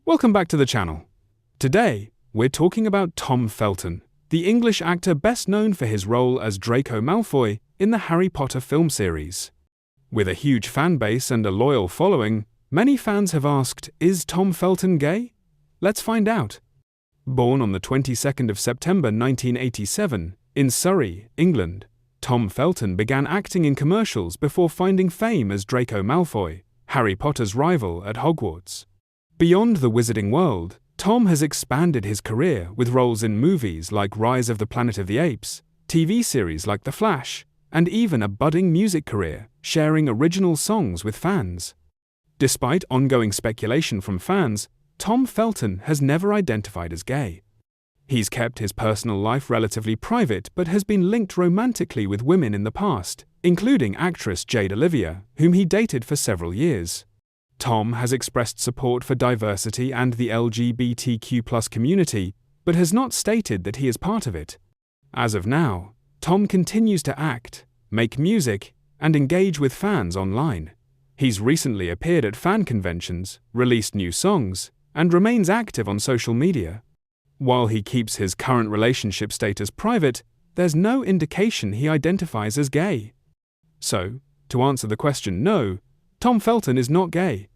Welcome back to the channel. Today, we're talking about Tom Felton, the English actor best known for his role as Draco Malfoy in the Harry Potter film series. With a huge fan base and a loyal following, many fans have asked, is Tom Felton gay? Let's find out. Born on the 22nd of September 1987 in Surrey, England, Tom Felton began acting in commercials before finding fame as Draco Malfoy, Harry Potter's rival at Hogwarts. Beyond the wizarding world, Tom has expanded his career with roles in movies like Rise of the Planet of the Apes, TV series like The Flash, and even a budding music career, sharing original songs with fans. Despite ongoing speculation from fans, Tom Felton has never identified as gay. He's kept his personal life relatively private but has been linked romantically with women in the past, including actress Jade Olivia, whom he dated for several years. Tom has expressed support for diversity and the LGBTQ+ community, but has not stated that he is part of it. As of now, Tom continues to act, make music, and engage with fans online. He's recently appeared at fan conventions, released new songs, and remains active on social media. While he keeps his current relationship status private, there's no indication he identifies as gay. So, to answer the question, no, Tom Felton is not gay.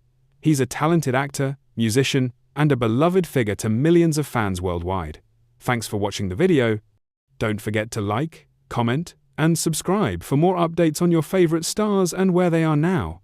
He's a talented actor, musician, and a beloved figure to millions of fans worldwide. Thanks for watching the video. Don't forget to like, comment, and subscribe for more updates on your favorite stars and where they are now.